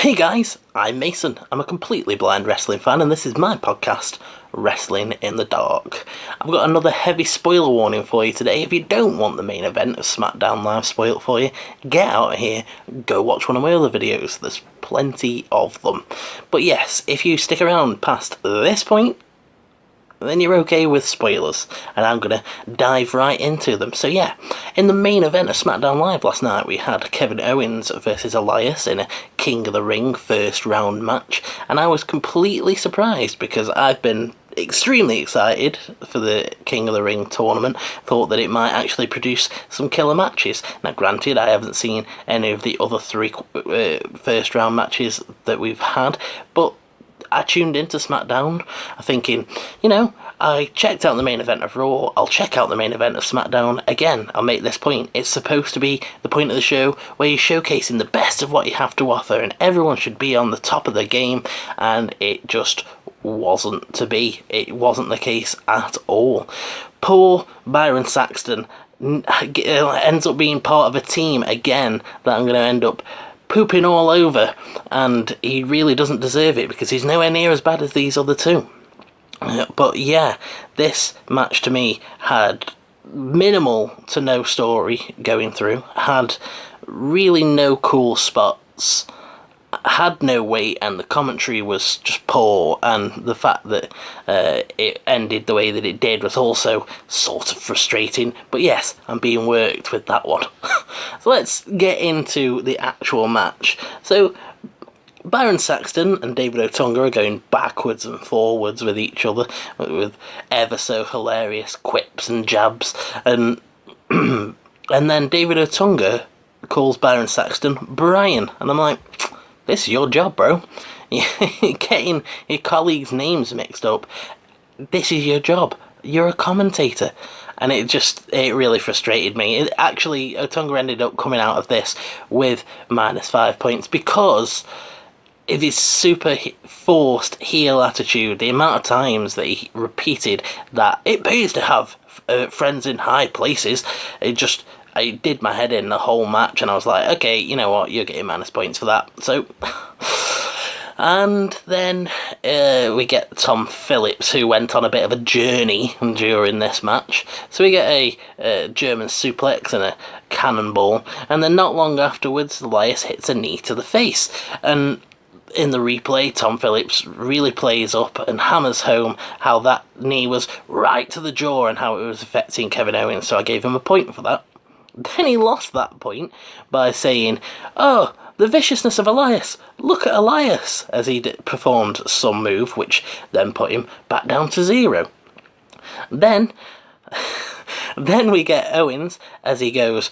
Hey guys, I'm Mason. I'm a completely blind wrestling fan and this is my podcast, Wrestling in the Dark. I've got another heavy spoiler warning for you today. If you don't want the main event of Smackdown Live spoiled for you, get out of here, go watch one of my other videos. There's plenty of them. But yes, if you stick around past this point, then you're okay with spoilers, and I'm going to dive right into them. So yeah, in the main event of SmackDown Live last night, we had Kevin Owens versus Elias in a King of the Ring first round match, and I was completely surprised because I've been extremely excited for the King of the Ring tournament, thought that it might actually produce some killer matches. Now granted, I haven't seen any of the other three first round matches that we've had, but I tuned into SmackDown thinking, I checked out the main event of Raw, I'll check out the main event of SmackDown. Again, I'll make this point, it's supposed to be the point of the show where you're showcasing the best of what you have to offer and everyone should be on the top of their game, and it just wasn't to be. It wasn't the case at all. Poor Byron Saxton ends up being part of a team again that I'm going to end up pooping all over, and he really doesn't deserve it because he's nowhere near as bad as these other two. But yeah, this match to me had minimal to no story going through, had really no cool spots, had no weight, and the commentary was just poor, and the fact that it ended the way that it did was also sort of frustrating. But yes, I'm being worked with that one. So let's get into the actual match. So Byron Saxton and David Otunga are going backwards and forwards with each other with ever so hilarious quips and jabs, and then David Otunga calls Byron Saxton Brian, and I'm like, this is your job, bro. You're getting your colleagues' names mixed up. This is your job. You're a commentator. And it really frustrated me. Otunga ended up coming out of this with -5 points because of his super forced heel attitude. The amount of times that he repeated that it pays to have friends in high places, it did my head in the whole match, and I was like, okay, you know what, you're getting -points for that. So, and then we get Tom Phillips, who went on a bit of a journey during this match. So we get a German suplex and a cannonball, and then not long afterwards, Elias hits a knee to the face, and in the replay, Tom Phillips really plays up and hammers home how that knee was right to the jaw and how it was affecting Kevin Owens, so I gave him a point for that. Then he lost that point by saying, oh, the viciousness of Elias, look at Elias, as he performed some move, which then put him back down to 0. Then we get Owens as he goes,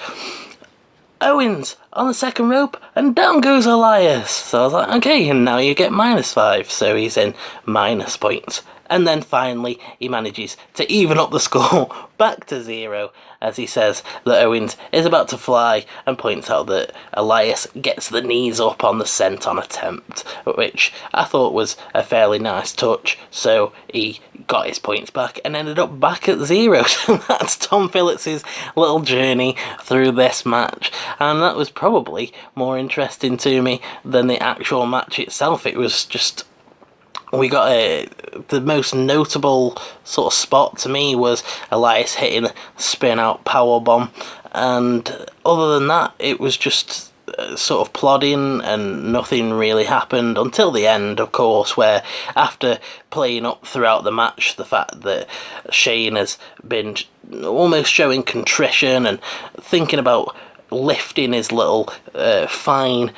Owens on the second rope, and down goes Elias. So I was like, okay, and now you get -5, so he's in minus points. And then finally, he manages to even up the score back to 0 as he says that Owens is about to fly and points out that Elias gets the knees up on the senton attempt, which I thought was a fairly nice touch. So he got his points back and ended up back at 0. So that's Tom Phillips' little journey through this match. And that was probably more interesting to me than the actual match itself. It was just... we got the most notable sort of spot to me was Elias hitting a spin-out powerbomb, and other than that, it was just sort of plodding and nothing really happened until the end, of course, where after playing up throughout the match the fact that Shane has been almost showing contrition and thinking about lifting his little fine.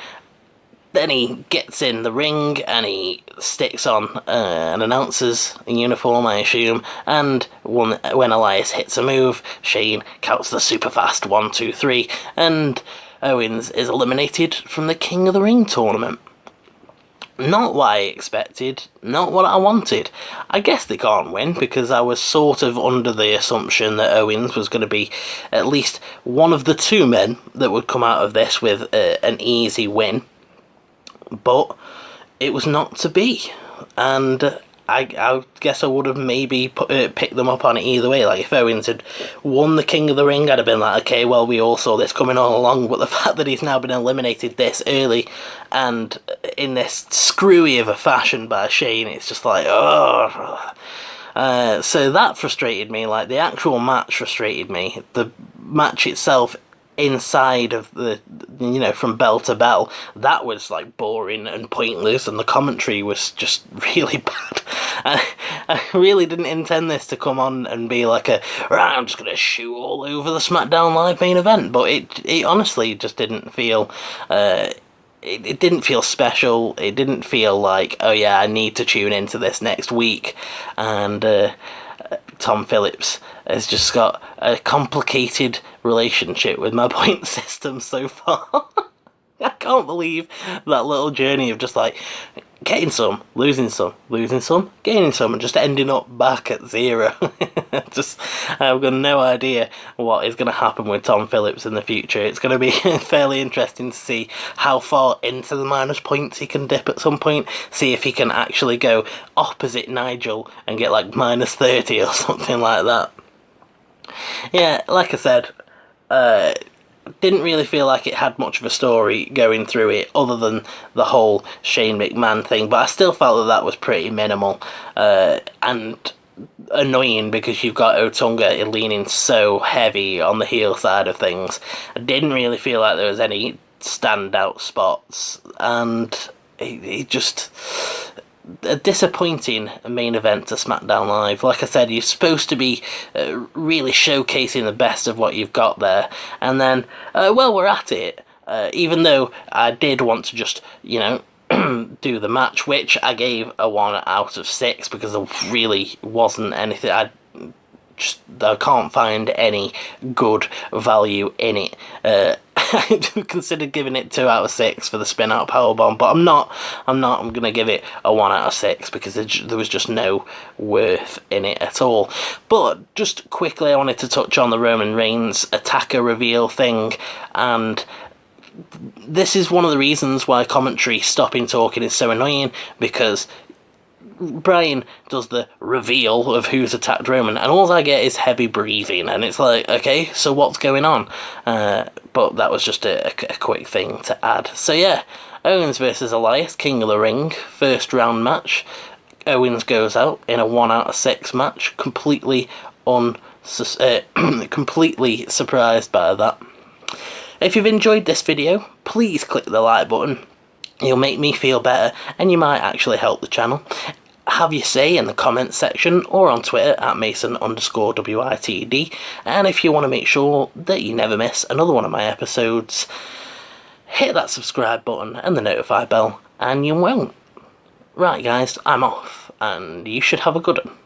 Then he gets in the ring and he sticks on an announcer's uniform, I assume, and when Elias hits a move, Shane counts the super fast 1, 2, 3, and Owens is eliminated from the King of the Ring tournament. Not what I expected, not what I wanted. I guess they can't win because I was sort of under the assumption that Owens was going to be at least one of the two men that would come out of this with an easy win. But it was not to be, and I guess I would have maybe picked them up on it either way. Like, if Owens had won the King of the Ring, I'd have been like, okay, well, we all saw this coming all along. But the fact that he's now been eliminated this early and in this screwy of a fashion by Shane, it's just like, oh. So that frustrated me. Like, the actual match frustrated me. The match itself, inside of the, from bell to bell, that was like boring and pointless, and the commentary was just really bad. I really didn't intend this to come on and be like right, I'm just gonna shoot all over the SmackDown Live main event, but it honestly just didn't feel it didn't feel special. It didn't feel like, oh yeah, I need to tune into this next week. And Tom Phillips has just got a complicated relationship with my point system so far. I can't believe that little journey of just like getting some, losing some, gaining some, and just ending up back at zero. I've got no idea what is going to happen with Tom Phillips in the future. It's going to be fairly interesting to see how far into the minus points he can dip at some point, see if he can actually go opposite Nigel and get like minus 30 or something like that. Yeah, like I said, didn't really feel like it had much of a story going through it other than the whole Shane McMahon thing, but I still felt that was pretty minimal and annoying because you've got Otunga leaning so heavy on the heel side of things. I didn't really feel like there was any standout spots, and it just a disappointing main event to SmackDown Live. Like I said, you're supposed to be really showcasing the best of what you've got there, and then, well, we're at it. Even though I did want to just, do the match, which I gave a 1 out of 6 because there really wasn't anything. I can't find any good value in it. I considered giving it 2 out of 6 for the spin out powerbomb, but I'm not. I'm going to give it a 1 out of 6 because there was just no worth in it at all. But just quickly, I wanted to touch on the Roman Reigns attacker reveal thing, and this is one of the reasons why commentary stopping talking is so annoying, because Brian does the reveal of who's attacked Roman, and all I get is heavy breathing, and it's like, okay, so what's going on? But that was just a quick thing to add. So yeah, Owens versus Elias, King of the Ring, first round match. Owens goes out in a 1 out of 6 match, completely completely surprised by that. If you've enjoyed this video, please click the like button. You'll make me feel better, and you might actually help the channel. Have your say in the comments section or on Twitter at Mason_WITD. And if you want to make sure that you never miss another one of my episodes, hit that subscribe button and the notify bell, and you won't. Right guys, I'm off, and you should have a good one.